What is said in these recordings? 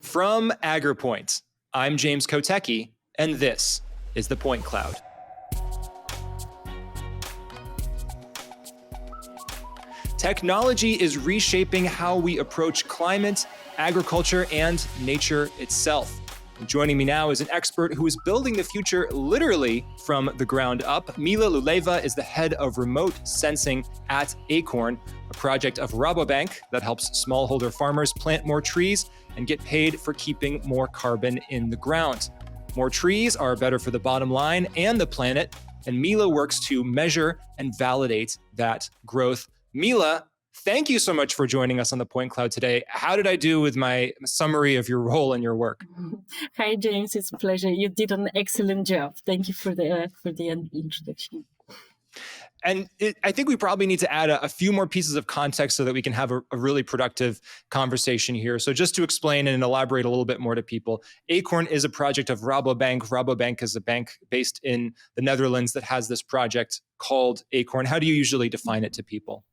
From Agerpoint, I'm James Kotecki, and this is the Point Cloud. Technology is reshaping how we approach climate, agriculture, and nature itself. And joining me now is an expert who is building the future literally from the ground up. Mila Luleva is the head of remote sensing at Acorn, a project of Rabobank that helps smallholder farmers plant more trees and get paid for keeping more carbon in the ground. More trees are better for the bottom line and the planet, and Mila works to measure and validate that growth. Mila, thank you so much for joining us on the Point Cloud today. How did I do with my summary of your role and your work? Hi, James. It's a pleasure. You did an excellent job. Thank you for the introduction. And I think we probably need to add a few more pieces of context so that we can have a really productive conversation here. So just to explain and elaborate a little bit more to people, Acorn is a project of Rabobank. Rabobank is a bank based in the Netherlands that has this project called Acorn. How do you usually define it to people?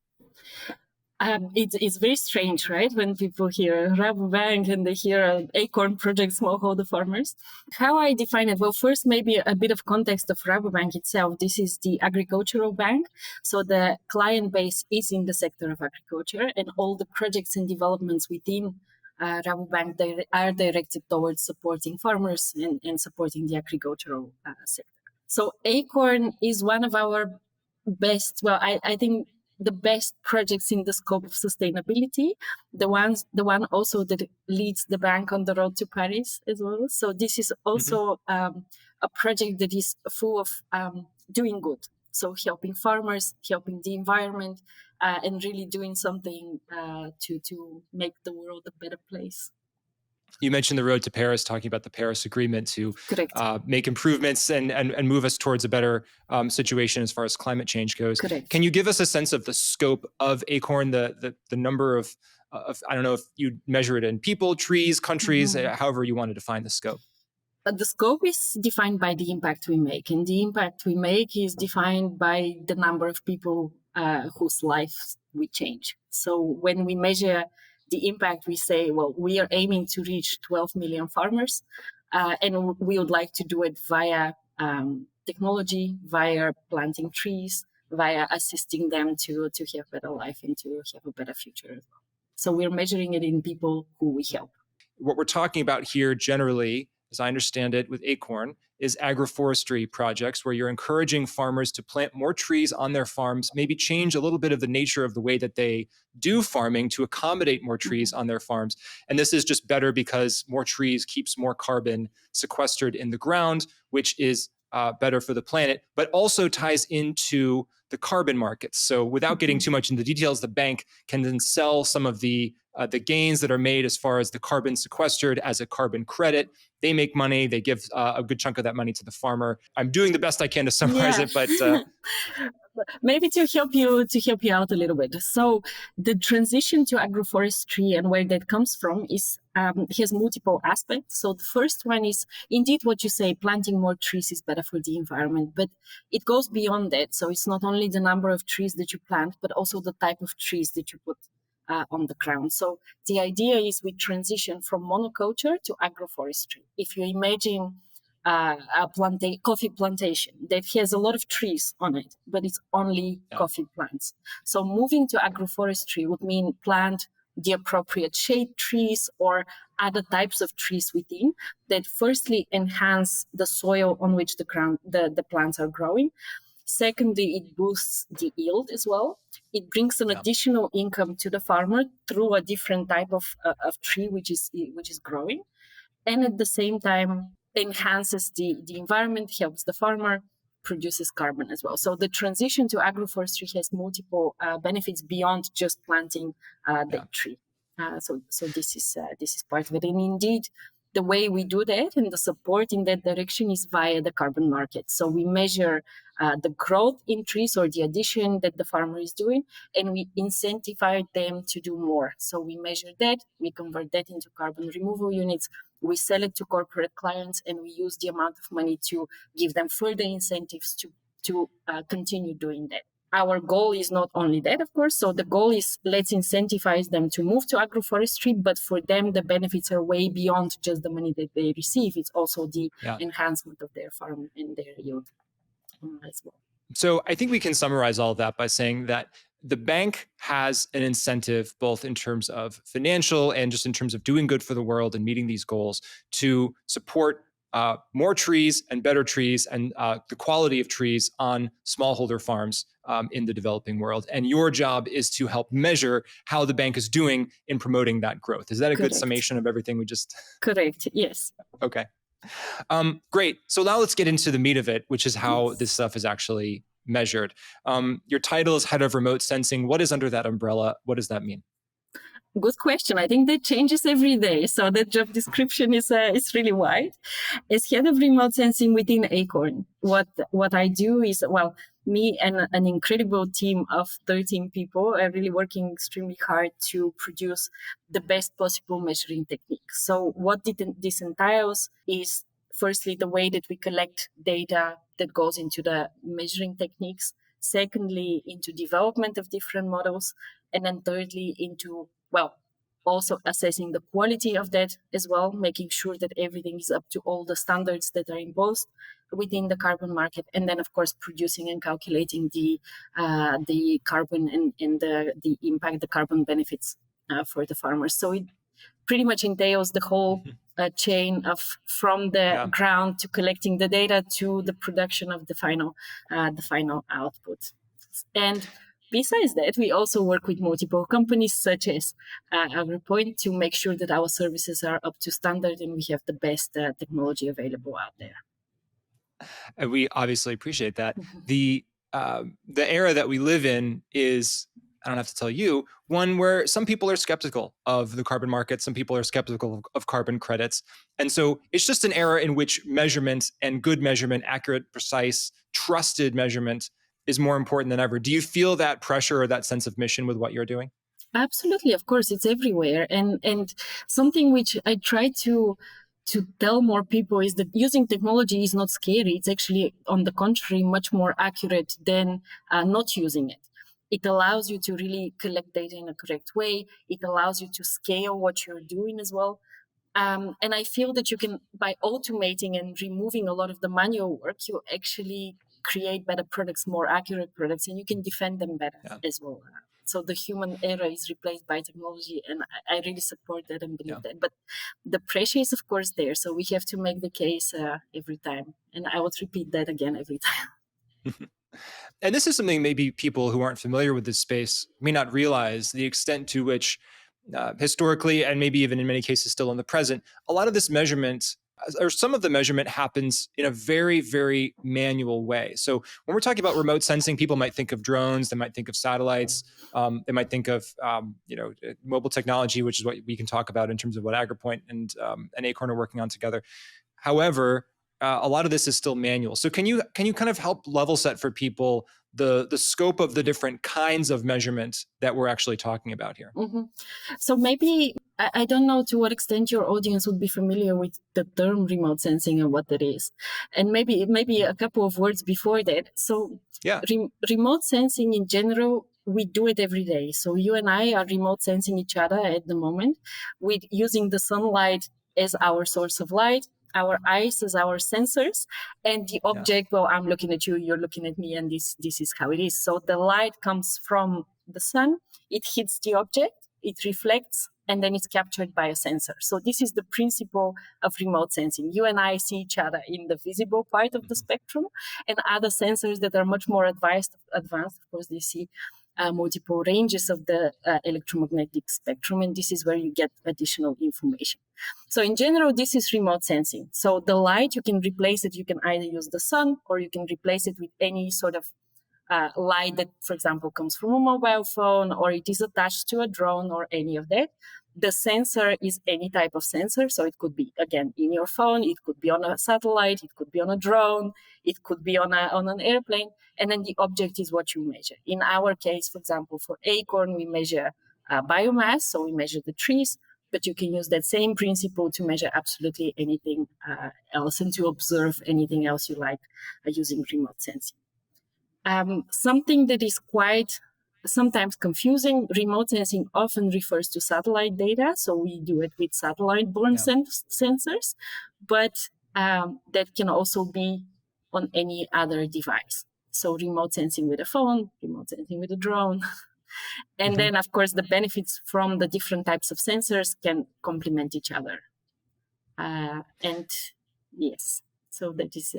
It's very strange, right? When people hear Rabobank and they hear Acorn Project Smallholder Farmers. How I define it? Well, first, maybe a bit of context of Rabobank itself. This is the agricultural bank. So the client base is in the sector of agriculture, and all the projects and developments within Rabobank they are directed towards supporting farmers and supporting the agricultural sector. So Acorn is one of our best, I think, the best projects in the scope of sustainability, the one also that leads the bank on the road to Paris as well. So this is also a project that is full of doing good. So helping farmers, helping the environment, and really doing something to make the world a better place. You mentioned the road to Paris, talking about the Paris Agreement to make improvements and move us towards a better situation as far as climate change goes. Correct. Can you give us a sense of the scope of Acorn, the number of I don't know if you measure it in people, trees, countries, however you want to define the scope? But the scope is defined by the impact we make, and the impact we make is defined by the number of people whose lives we change. So when we measure the impact, we say, well, we are aiming to reach 12 million farmers, and we would like to do it via technology, via planting trees, via assisting them to have better life and to have a better future as well. So we're measuring it in people who we help. What we're talking about here generally, as I understand it, with Acorn, is agroforestry projects where you're encouraging farmers to plant more trees on their farms, maybe change a little bit of the nature of the way that they do farming to accommodate more trees on their farms. And this is just better because more trees keeps more carbon sequestered in the ground, which is better for the planet, but also ties into the carbon markets. So without getting too much into the details, the bank can then sell some of the gains that are made as far as the carbon sequestered as a carbon credit. They make money. They give a good chunk of that money to the farmer. I'm doing the best I can to summarize it, but maybe to help you out a little bit. So the transition to agroforestry and where that comes from is has multiple aspects. So the first one is indeed what you say, planting more trees is better for the environment, but it goes beyond that. So it's not only the number of trees that you plant, but also the type of trees that you put on the ground. So the idea is we transition from monoculture to agroforestry. If you imagine a coffee plantation that has a lot of trees on it, but it's only coffee plants. So moving to agroforestry would mean plant the appropriate shade trees or other types of trees within that firstly enhance the soil on which the plants are growing. Secondly, it boosts the yield as well. It brings an additional income to the farmer through a different type of tree which is growing, and at the same time enhances the environment, helps the farmer, produces carbon as well. So the transition to agroforestry has multiple benefits beyond just planting the tree. So this is part of it, and indeed, the way we do that and the support in that direction is via the carbon market. So we measure the growth in trees or the addition that the farmer is doing, and we incentivize them to do more. So we measure that, we convert that into carbon removal units, we sell it to corporate clients, and we use the amount of money to give them further incentives to continue doing that. our goal is not only that, of course. So the goal is let's incentivize them to move to agroforestry, but for them, the benefits are way beyond just the money that they receive. It's also the Yeah. enhancement of their farm and their yield as well. So I think we can summarize all of that by saying that the bank has an incentive, both in terms of financial and just in terms of doing good for the world and meeting these goals, to support more trees and better trees and the quality of trees on smallholder farms in the developing world. And your job is to help measure how the bank is doing in promoting that growth. Is that a good summation of everything we just? Correct. Yes. Okay. Great. So now let's get into the meat of it, which is how this stuff is actually measured. Your title is head of remote sensing. What is under that umbrella? What does that mean? Good question. I think that changes every day. So the job description is really wide. As head of remote sensing within Acorn, what I do is, well, me and an incredible team of 13 people are really working extremely hard to produce the best possible measuring technique. So what this entails is, firstly, the way that we collect data that goes into the measuring techniques. Secondly, into development of different models. And then thirdly, into, well, also assessing the quality of that as well, making sure that everything is up to all the standards that are imposed within the carbon market, and then of course producing and calculating the carbon and the impact, the carbon benefits for the farmers. So it pretty much entails the whole chain of from the ground to collecting the data to the production of the final output. And besides that, we also work with multiple companies such as Agerpoint to make sure that our services are up to standard and we have the best technology available out there. And we obviously appreciate that. The era that we live in is, I don't have to tell you, one where some people are skeptical of the carbon market, some people are skeptical of carbon credits. And so it's just an era in which measurement and good measurement, accurate, precise, trusted measurement is more important than ever. Do you feel that pressure or that sense of mission with what you're doing? Absolutely, of course, it's everywhere. And something which I try to tell more people is that using technology is not scary. It's actually, on the contrary, much more accurate than not using it. It allows you to really collect data in a correct way. It allows you to scale what you're doing as well. And I feel that you can, by automating and removing a lot of the manual work, you actually create better products, more accurate products, and you can defend them better as well. So the human era is replaced by technology, and I really support that and believe that. But the pressure is, of course, there. So we have to make the case every time. And I would repeat that again every time. And this is something maybe people who aren't familiar with this space may not realize, the extent to which historically, and maybe even in many cases still in the present, a lot of this measurement, or some of the measurement, happens in a very, very manual way. So when we're talking about remote sensing, people might think of drones, they might think of satellites, they might think of mobile technology, which is what we can talk about in terms of what Agerpoint and Acorn are working on together. However, a lot of this is still manual. So can you kind of help level set for people the scope of the different kinds of measurement that we're actually talking about here? Mm-hmm. So maybe, I don't know to what extent your audience would be familiar with the term remote sensing and what that is. And maybe a couple of words before that. So remote sensing in general, we do it every day. So you and I are remote sensing each other at the moment with using the sunlight as our source of light, our eyes as our sensors, and the object, well, I'm looking at you, you're looking at me, and this is how it is. So the light comes from the sun, it hits the object, it reflects, and then it's captured by a sensor. So this is the principle of remote sensing. You and I see each other in the visible part of the spectrum, and other sensors that are much more advanced, of course, they see multiple ranges of the electromagnetic spectrum, and this is where you get additional information. So in general, this is remote sensing. So the light, you can replace it. You can either use the sun, or you can replace it with any sort of light that, for example, comes from a mobile phone, or it is attached to a drone, or any of that. The sensor is any type of sensor. So it could be, again, in your phone, it could be on a satellite, it could be on a drone, it could be on an airplane. And then the object is what you measure. In our case, for example, for Acorn, we measure biomass, so we measure the trees, but you can use that same principle to measure absolutely anything else and to observe anything else you like using remote sensing. Something that is quite sometimes confusing, remote sensing often refers to satellite data. So we do it with satellite-borne sensors, but that can also be on any other device. So remote sensing with a phone, remote sensing with a drone. And then, of course, the benefits from the different types of sensors can complement each other. And yes, so that is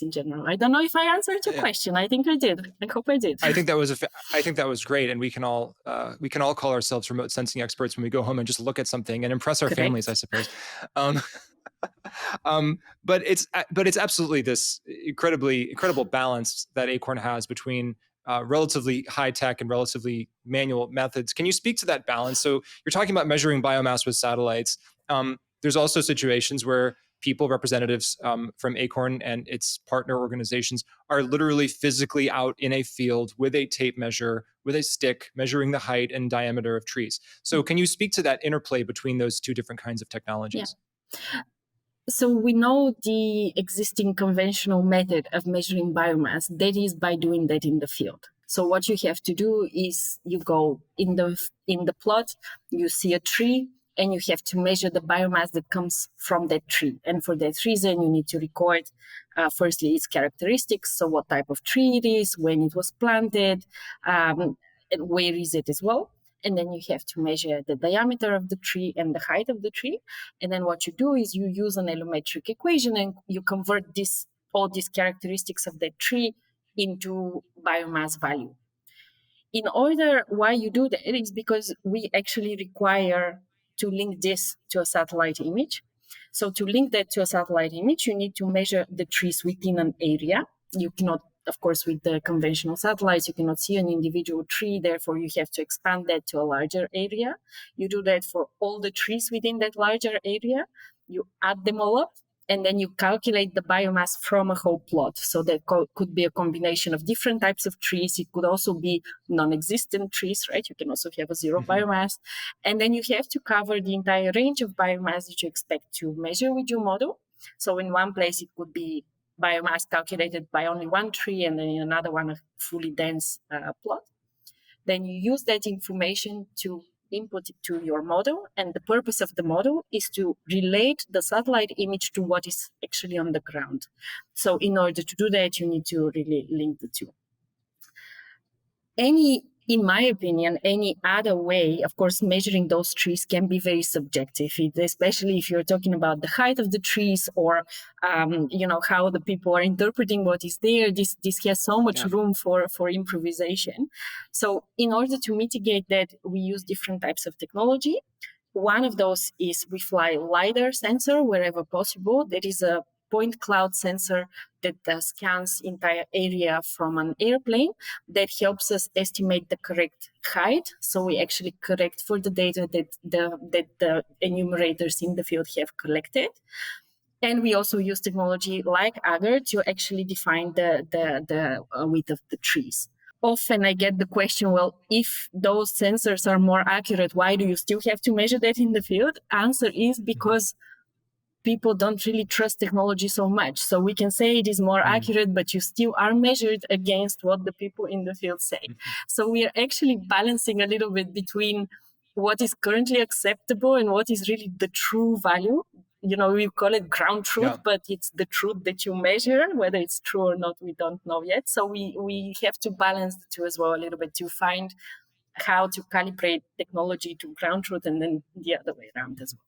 in general. I don't know if I answered your question. I think I did. I hope I did. I think that was great, and we can all call ourselves remote sensing experts when we go home and just look at something and impress our families, I suppose. But it's absolutely this incredible balance that Acorn has between relatively high tech and relatively manual methods. Can you speak to that balance? So you're talking about measuring biomass with satellites. There's also situations where people, representatives from Acorn and its partner organizations, are literally physically out in a field with a tape measure, with a stick, measuring the height and diameter of trees. So can you speak to that interplay between those two different kinds of technologies? Yeah. So we know the existing conventional method of measuring biomass, that is by doing that in the field. So what you have to do is you go in the plot, you see a tree, and you have to measure the biomass that comes from that tree. And for that reason, you need to record, firstly, its characteristics. So what type of tree it is, when it was planted, and where is it as well. And then you have to measure the diameter of the tree and the height of the tree. And then what you do is you use an allometric equation and you convert all these characteristics of that tree into biomass value. In order, why you do that is because we actually require to link this to a satellite image. So to link that to a satellite image, you need to measure the trees within an area. You cannot, of course, with the conventional satellites, you cannot see an individual tree. Therefore, you have to expand that to a larger area. You do that for all the trees within that larger area. You add them all up, and then you calculate the biomass from a whole plot. So that could be a combination of different types of trees. It could also be non-existent trees, right? You can also have a zero biomass. And then you have to cover the entire range of biomass that you expect to measure with your model. So in one place, it could be biomass calculated by only one tree, and then in another one, a fully dense plot. Then you use that information to input it to your model. And the purpose of the model is to relate the satellite image to what is actually on the ground. So in order to do that, you need to really link the two. In my opinion, any other way, of course, measuring those trees can be very subjective, especially if you're talking about the height of the trees or, how the people are interpreting what is there. This has so much room for improvisation. So in order to mitigate that, we use different types of technology. One of those is we fly LiDAR sensor wherever possible. That is a point cloud sensor that scans entire area from an airplane that helps us estimate the correct height. So we actually correct for the data that the enumerators in the field have collected. And we also use technology like Ager to actually define the width of the trees. Often I get the question, well, if those sensors are more accurate, why do you still have to measure that in the field? Answer is because people don't really trust technology so much. So we can say it is more accurate, but you still are measured against what the people in the field say. So we are actually balancing a little bit between what is currently acceptable and what is really the true value. We call it ground truth, but it's the truth that you measure. Whether it's true or not, we don't know yet. So we have to balance the two as well a little bit to find how to calibrate technology to ground truth and then the other way around as well.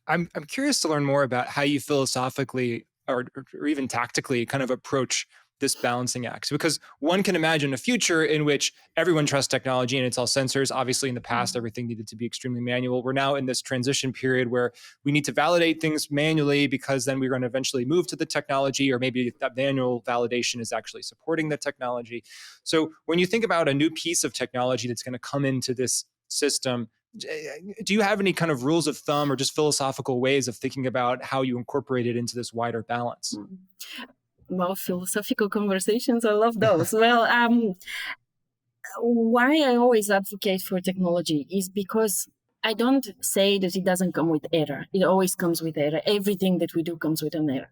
I'm curious to learn more about how you philosophically or even tactically kind of approach this balancing act, because one can imagine a future in which everyone trusts technology and it's all sensors. Obviously, in the past, everything needed to be extremely manual. We're now in this transition period where we need to validate things manually because then we're going to eventually move to the technology, or maybe that manual validation is actually supporting the technology. So when you think about a new piece of technology that's going to come into this system, do you have any kind of rules of thumb or just philosophical ways of thinking about how you incorporate it into this wider balance? Well, philosophical conversations, I love those. Well, why I always advocate for technology is because I don't say that it doesn't come with error. It always comes with error. Everything that we do comes with an error.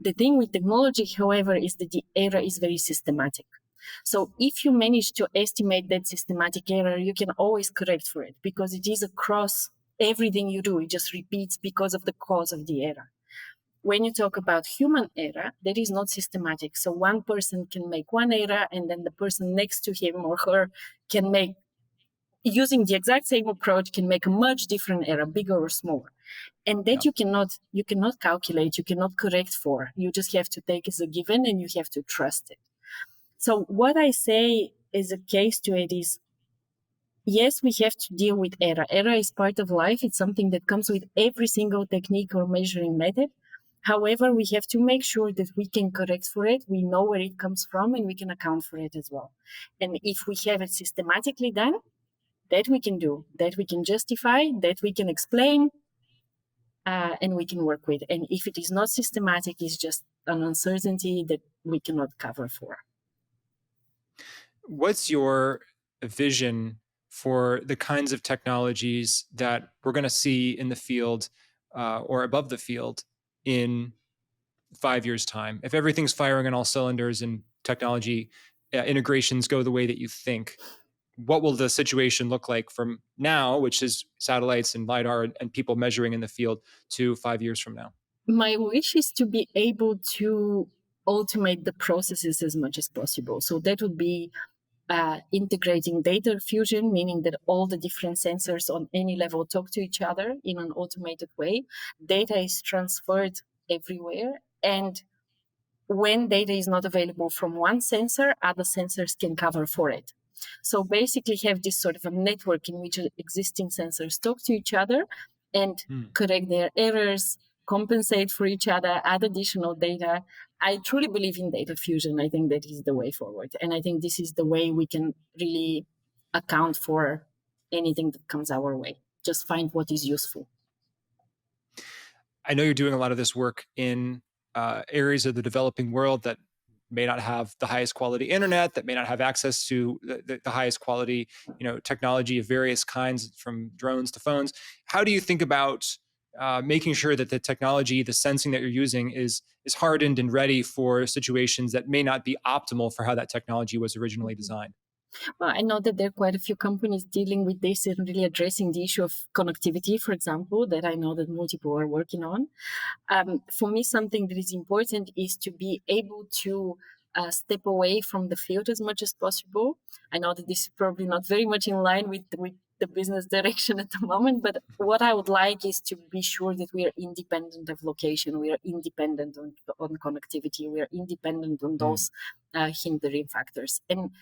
The thing with technology, however, is that the error is very systematic. So if you manage to estimate that systematic error, you can always correct for it because it is across everything you do. It just repeats because of the cause of the error. When you talk about human error, that is not systematic. So one person can make one error and then the person next to him or her can make, using the exact same approach, can make a much different error, bigger or smaller. And that Yeah. you cannot calculate, you cannot correct for. You just have to take as a given and you have to trust it. So what I say is a case to it is, yes, we have to deal with error. Error is part of life. It's something that comes with every single technique or measuring method. However, we have to make sure that we can correct for it. We know where it comes from and we can account for it as well. And if we have it systematically done, that we can do, that we can justify, that we can explain, and we can work with. And if it is not systematic, it's just an uncertainty that we cannot cover for. What's your vision for the kinds of technologies that we're going to see in the field or above the field in 5 years' time? If everything's firing on all cylinders and technology integrations go the way that you think, what will the situation look like from now, which is satellites and LiDAR and people measuring in the field, to 5 years from now? My wish is to be able to automate the processes as much as possible. So that would be integrating data fusion, meaning that all the different sensors on any level talk to each other in an automated way. Data is transferred everywhere. And when data is not available from one sensor, other sensors can cover for it. So basically have this sort of a network in which existing sensors talk to each other and correct their errors, compensate for each other, add additional data. I truly believe in data fusion. I think that is the way forward. And I think this is the way we can really account for anything that comes our way. Just find what is useful. I know you're doing a lot of this work in areas of the developing world that may not have the highest quality internet, that may not have access to the highest quality, technology of various kinds, from drones to phones. How do you think about making sure that the technology, the sensing that you're using, is hardened and ready for situations that may not be optimal for how that technology was originally designed? Well, I know that there are quite a few companies dealing with this and really addressing the issue of connectivity, for example, that I know that multiple are working on. For me, something that is important is to be able to step away from the field as much as possible. I know that this is probably not very much in line with the business direction at the moment, but what I would like is to be sure that we are independent of location, we are independent on connectivity, we are independent on those hindering factors. And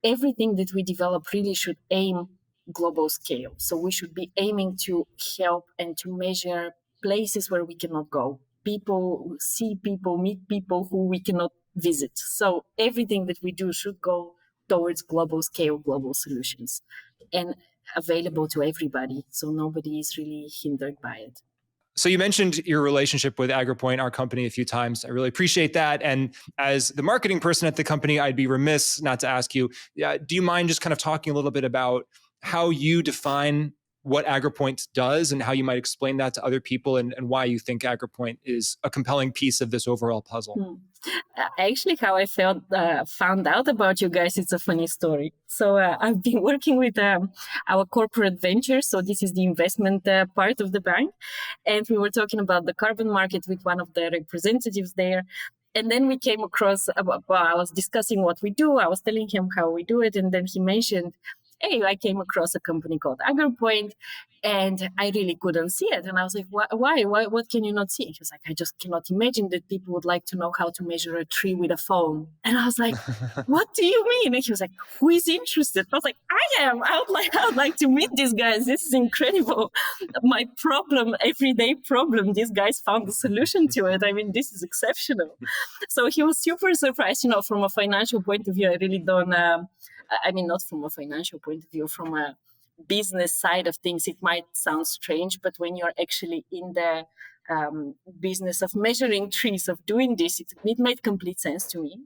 everything that we develop really should aim global scale. So we should be aiming to help and to measure places where we cannot go. People see people, meet people who we cannot visit. So everything that we do should go towards global scale, global solutions, and available to everybody. So nobody is really hindered by it. So you mentioned your relationship with Agerpoint, our company, a few times. I really appreciate that. And as the marketing person at the company, I'd be remiss not to ask you, do you mind just kind of talking a little bit about how you define what Agerpoint does and how you might explain that to other people, and why you think Agerpoint is a compelling piece of this overall puzzle? Actually, how I found out about you guys, it's a funny story. So I've been working with our corporate venture. So this is the investment part of the bank. And we were talking about the carbon market with one of the representatives there. And then we came across, I was discussing what we do. I was telling him how we do it. And then he mentioned, hey, I came across a company called Agerpoint, and I really couldn't see it. And I was like, why? What can you not see? He was like, I just cannot imagine that people would like to know how to measure a tree with a phone. And I was like, what do you mean? And he was like, who is interested? I was like, I am. I would like to meet these guys. This is incredible. My problem, everyday problem, these guys found a solution to it. I mean, this is exceptional. So he was super surprised. From a financial point of view, I really don't. I mean, not from a financial point of view, from a business side of things, it might sound strange, but when you're actually in the business of measuring trees, of doing this, it made complete sense to me.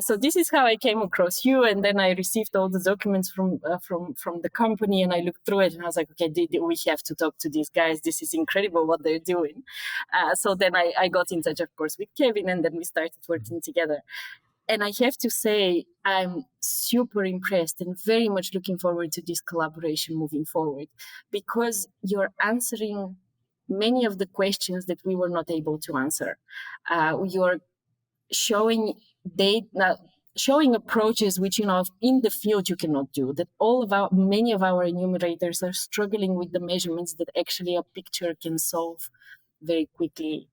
So this is how I came across you, and then I received all the documents from the company, and I looked through it, and I was like, okay, we have to talk to these guys. This is incredible what they're doing. So then I got in touch, of course, with Kevin, and then we started working together. And I have to say, I'm super impressed and very much looking forward to this collaboration moving forward, because you're answering many of the questions that we were not able to answer. You're showing data, showing approaches which, in the field you cannot do. That many of our enumerators are struggling with the measurements that actually a picture can solve very quickly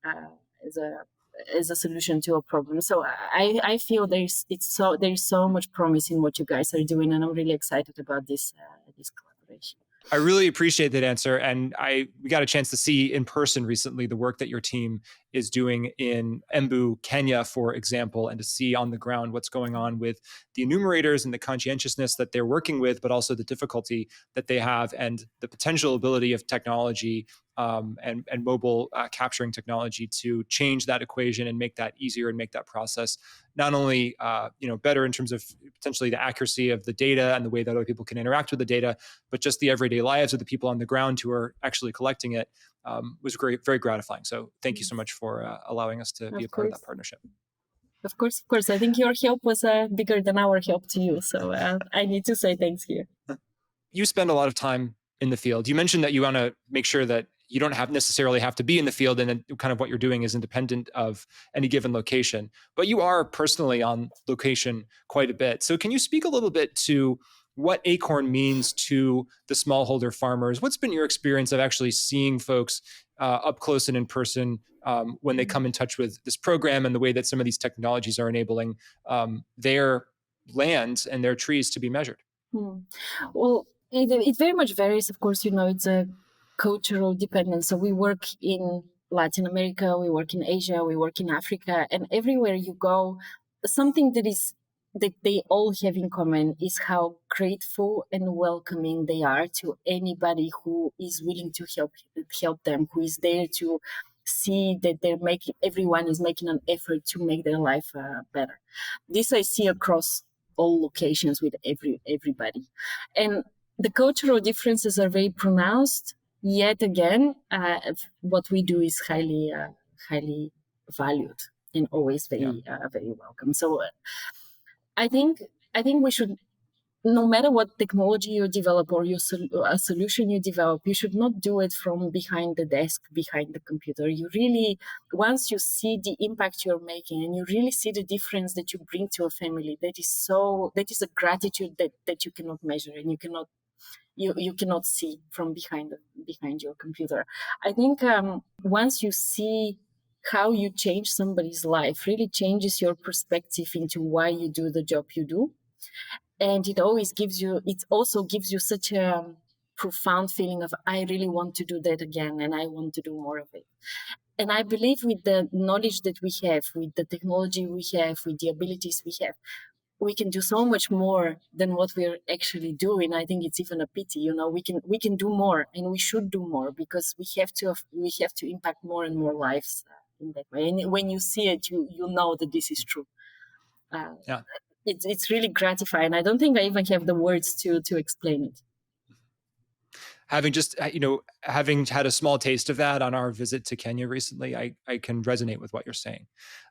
as a solution to a problem. So I feel there's so much promise in what you guys are doing, and I'm really excited about this collaboration. I really appreciate that answer. And we got a chance to see in person recently the work that your team is doing in Embu, Kenya, for example, and to see on the ground what's going on with the enumerators and the conscientiousness that they're working with, but also the difficulty that they have and the potential ability of technology and mobile capturing technology to change that equation and make that easier and make that process not only better in terms of potentially the accuracy of the data and the way that other people can interact with the data, but just the everyday lives of the people on the ground who are actually collecting it was great, very gratifying. So thank you so much for allowing us to be a part of that partnership. Of course. I think your help was bigger than our help to you. So I need to say thanks here. You spend a lot of time in the field. You mentioned that you want to make sure that you don't necessarily have to be in the field, and then kind of what you're doing is independent of any given location. But you are personally on location quite a bit. So can you speak a little bit to what Acorn means to the smallholder farmers? What's been your experience of actually seeing folks up close and in person when they come in touch with this program and the way that some of these technologies are enabling their lands and their trees to be measured? Well, it very much varies. Of course, it's a cultural dependence. So we work in Latin America, we work in Asia, we work in Africa, and everywhere you go, something that they all have in common is how grateful and welcoming they are to anybody who is willing to help them, who is there to see that everyone is making an effort to make their life better. This I see across all locations with everybody, and the cultural differences are very pronounced. Yet again, what we do is highly valued and always very welcome. So I think we should, no matter what technology you develop or a solution you develop, you should not do it from behind the desk, behind the computer. You really, once you see the impact you're making and you really see the difference that you bring to a family, that is a gratitude that you cannot measure and you cannot see from behind your computer. I think once you see how you change somebody's life, really changes your perspective into why you do the job you do. And it also gives you such a profound feeling of, I really want to do that again, and I want to do more of it. And I believe with the knowledge that we have, with the technology we have, with the abilities we have, we can do so much more than what we're actually doing. I think it's even a pity, we can do more, and we should do more, because we have to impact more and more lives in that way. And when you see it, you know that this is true. It's really gratifying. I don't think I even have the words to explain it. Having had a small taste of that on our visit to Kenya recently, I can resonate with what you're saying.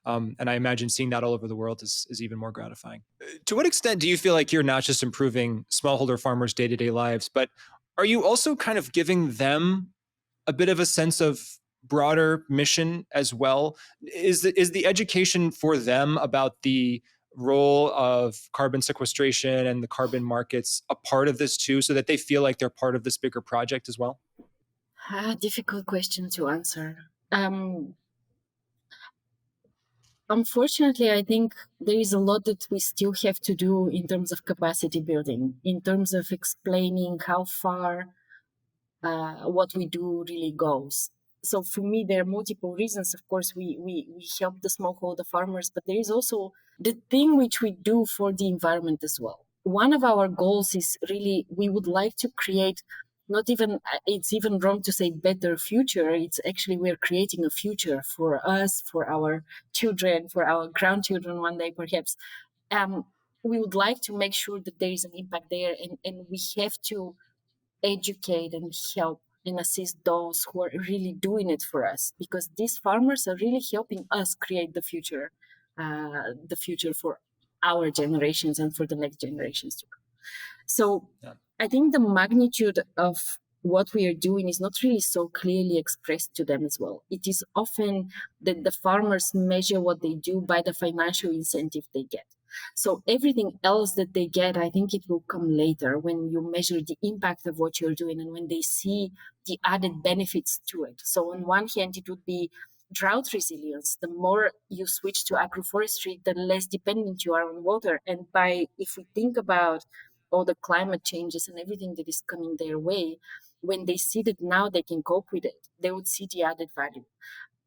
And I imagine seeing that all over the world is even more gratifying. To what extent do you feel like you're not just improving smallholder farmers' day-to-day lives, but are you also kind of giving them a bit of a sense of broader mission as well? Is the education for them about the role of carbon sequestration and the carbon markets a part of this too, so that they feel like they're part of this bigger project as well? Difficult question to answer. Unfortunately, I think there is a lot that we still have to do in terms of capacity building, in terms of explaining how far what we do really goes. So for me, there are multiple reasons. Of course, we help the smallholder farmers, but there is also the thing which we do for the environment as well. one of our goals is really, we would like to create, not even, it's even wrong to say better future. It's actually, we're creating a future for us, for our children, for our grandchildren one day, perhaps. Um, we would like to make sure that there is an impact there, and we have to educate and help and assist those who are really doing it for us, because these farmers are really helping us create the future for our generations and for the next generations to come. So Yeah. I think the magnitude of what we are doing is not really so clearly expressed to them as well. It is often that the farmers measure what they do by the financial incentive they get. So everything else that they get, I think it will come later when you measure the impact of what you're doing and when they see the added benefits to it. So on one hand, it would be drought resilience. The more you switch to agroforestry, the less dependent you are on water. And if we think about all the climate changes and everything that is coming their way, when they see that now they can cope with it, they would see the added value.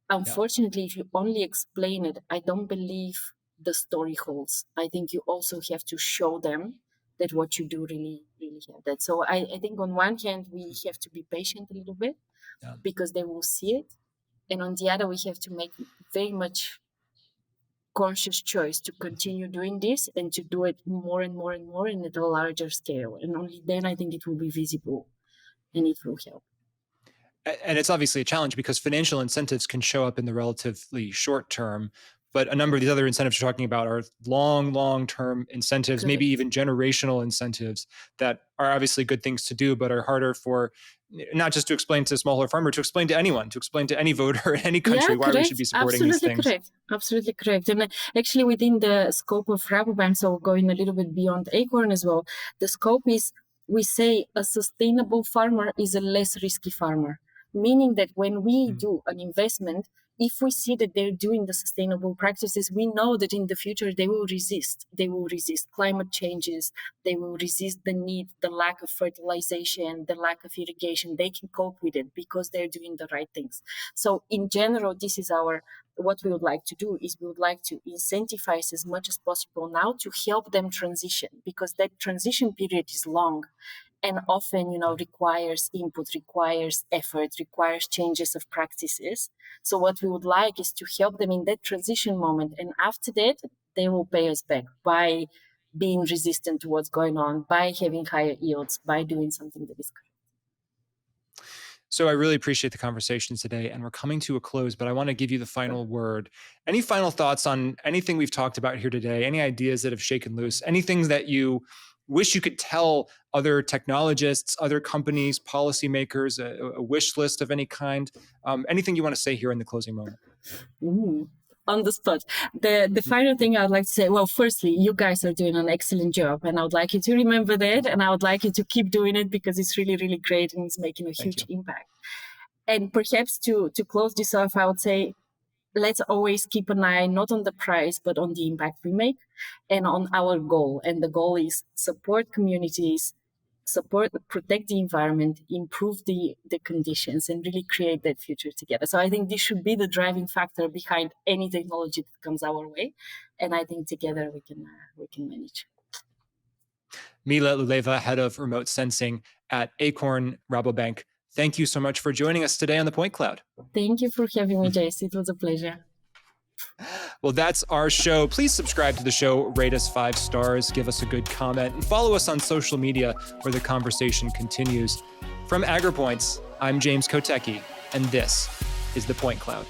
Yeah. Unfortunately, if you only explain it, I don't believe the story holds. I think you also have to show them that what you do really, really have that. So I think on one hand, we have to be patient a little bit Yeah. because they will see it. And on the other, we have to make very much conscious choice to continue doing this and to do it more and more and more and at a larger scale. And only then I think it will be visible and it will help. And it's obviously a challenge because financial incentives can show up in the relatively short term, but a number of these other incentives you're talking about are long-term incentives, Correct. maybe even generational incentives that are obviously good things to do, but are harder for not just to explain to a smaller farmer, to explain to anyone, to explain to any voter in any country why we should be supporting these things. Absolutely correct. And actually within the scope of Rabobank, so going a little bit beyond Acorn as well, the scope is, we say a sustainable farmer is a less risky farmer, meaning that when we do an investment, if we see that they're doing the sustainable practices, we know that in the future they will resist. They will resist climate changes. They will resist the lack of fertilization, the lack of irrigation. They can cope with it because they're doing the right things. So in general, this is what we would like to do is we would like to incentivize as much as possible now to help them transition, because that transition period is long and often, requires input, requires effort, requires changes of practices. So what we would like is to help them in that transition moment. And after that, they will pay us back by being resistant to what's going on, by having higher yields, by doing something that is correct. So I really appreciate the conversation today, and we're coming to a close, but I want to give you the final word. Any final thoughts on anything we've talked about here today? Any ideas that have shaken loose? Anything that you wish you could tell other technologists, other companies, policymakers, a wish list of any kind? Anything you want to say here in the closing moment? Ooh, on the spot. The final thing I'd like to say, well, firstly, you guys are doing an excellent job, and I would like you to remember that, and I would like you to keep doing it because it's really, really great and it's making a huge impact. And perhaps to close this off, I would say, let's always keep an eye not on the price, but on the impact we make and on our goal. And the goal is support communities, protect the environment, improve the conditions, and really create that future together. So I think this should be the driving factor behind any technology that comes our way. And I think together we can manage. Mila Luleva, head of remote sensing at Acorn Rabobank. Thank you so much for joining us today on the Point Cloud. Thank you for having me, Jace. It was a pleasure. Well, that's our show. Please subscribe to the show, rate us 5 stars, give us a good comment, and follow us on social media where the conversation continues. From Agerpoint, I'm James Kotecki, and this is the Point Cloud.